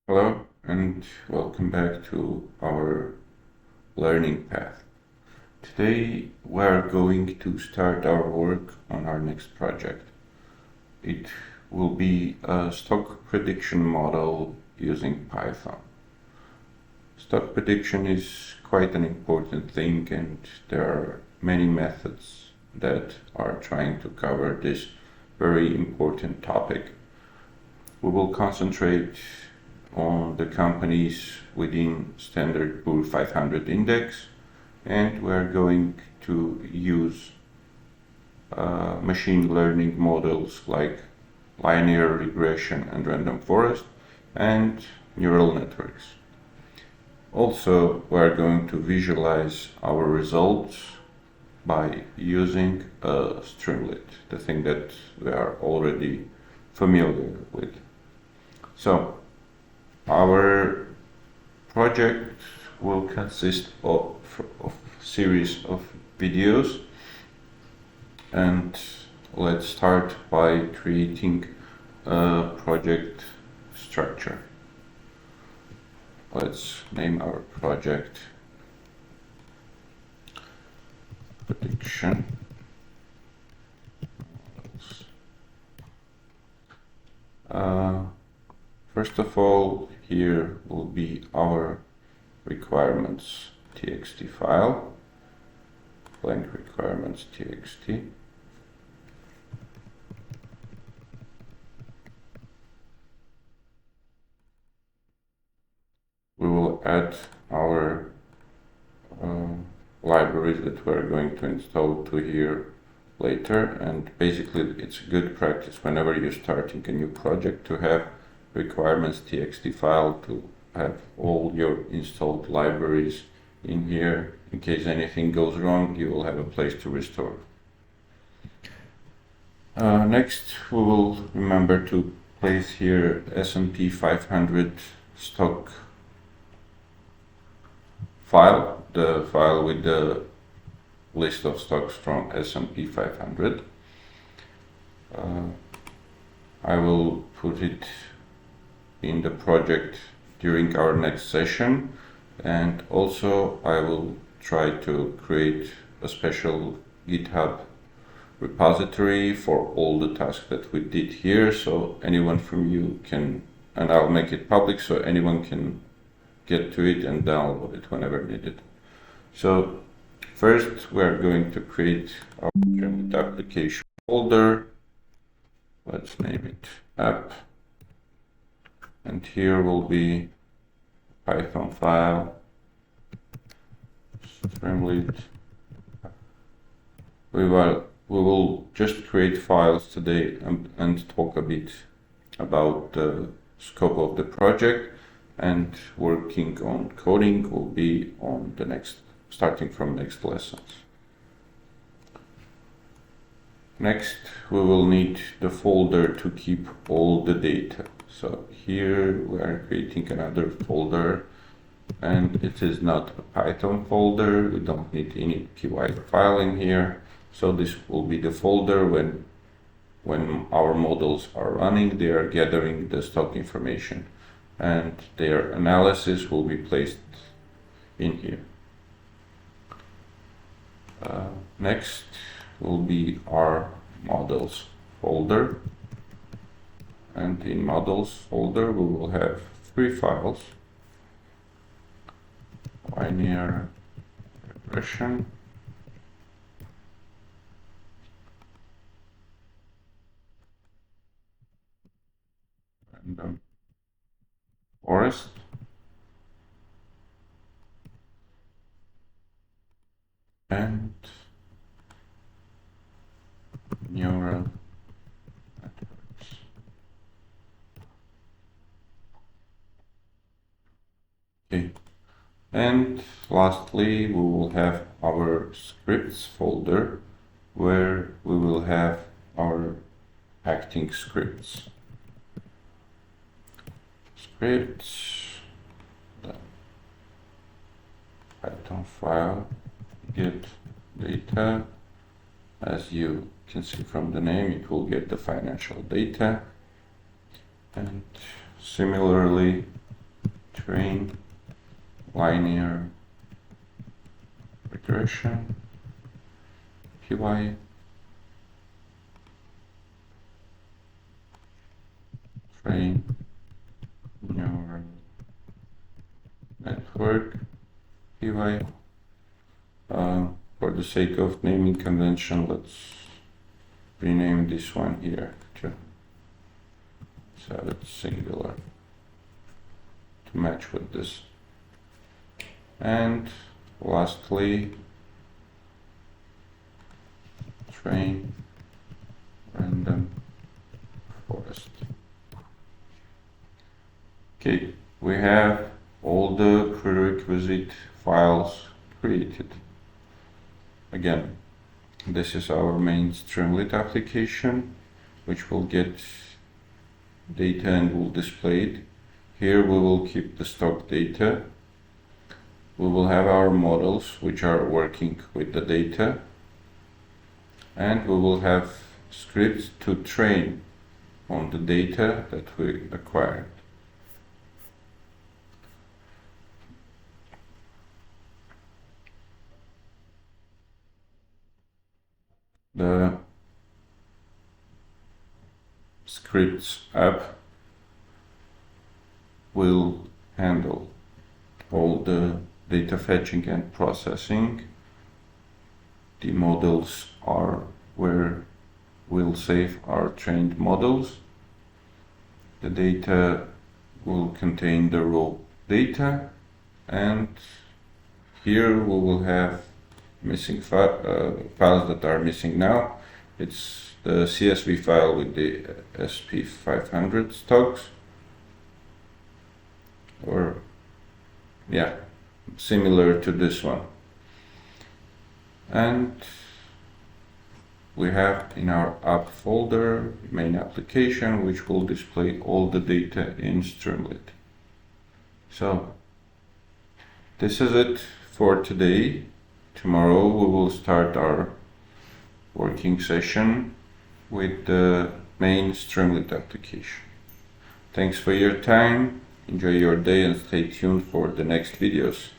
Hello and welcome back to our learning path. Today we are going to start our work on our next project. It will be a stock prediction model using Python. Stock prediction is quite an important thing, and there are many methods that are trying to cover this very important topic. We will concentrate on the companies within Standard Poor 500 index, and we're going to use machine learning models like linear regression and random forest and neural networks. Also, we're going to visualize our results by using Streamlit, the thing that we are already familiar with. So, our project will consist of a series of videos, and let's start by creating a project structure. Let's name our project prediction. First of all, here will be our requirements txt file, blank requirements txt. We will add our libraries that we're going to install to here later, and basically it's good practice whenever you're starting a new project to have requirements txt file, to have all your installed libraries in here. In case anything goes wrong, you will have a place to restore. Next, we will remember to place here S&P 500 stock file, the file with the list of stocks from S&P 500. I will put it in the project during our next session, and also I will try to create a special GitHub repository for all the tasks that we did here, so anyone from you can, and I'll make it public so anyone can get to it and download it whenever needed. So first we're going to create our application folder. Let's name it app. And here will be Python file, Streamlit. We will just create files today and talk a bit about the scope of the project, and working on coding will be on the next, starting from next lessons. Next, we will need the folder to keep all the data. So here we are creating another folder, and it is not a Python folder. We don't need any py file in here. So this will be the folder when our models are running, they are gathering the stock information, and their analysis will be placed in here. Next will be our models folder. And in models folder, we will have three files: linear regression, random forest, and neural networks. Okay, and lastly, we will have our scripts folder, where we will have our acting scripts. The Python file, get data. As you can see from the name, it will get the financial data, and similarly train linear regression PY train neural network PY. For the sake of naming convention, let's rename this one here too, so it's singular to match with this. And lastly, train random forest. Okay, we have all the prerequisite files created. Again, this is our main Streamlit application, which will get data and will display it. Here we will keep the stock data. We will have our models which are working with the data, and we will have scripts to train on the data that we acquired. The scripts app will handle all the data fetching and processing. The models are where we'll save our trained models. The data will contain the raw data, and here we will have missing files that are missing now. It's the CSV file with the SP500 stocks, or yeah, similar to this one. And we have in our app folder main application, which will display all the data in Streamlit. So this is it for today. Tomorrow we will start our working session with the main Streamlit application. Thanks for your time, enjoy your day, and stay tuned for the next videos.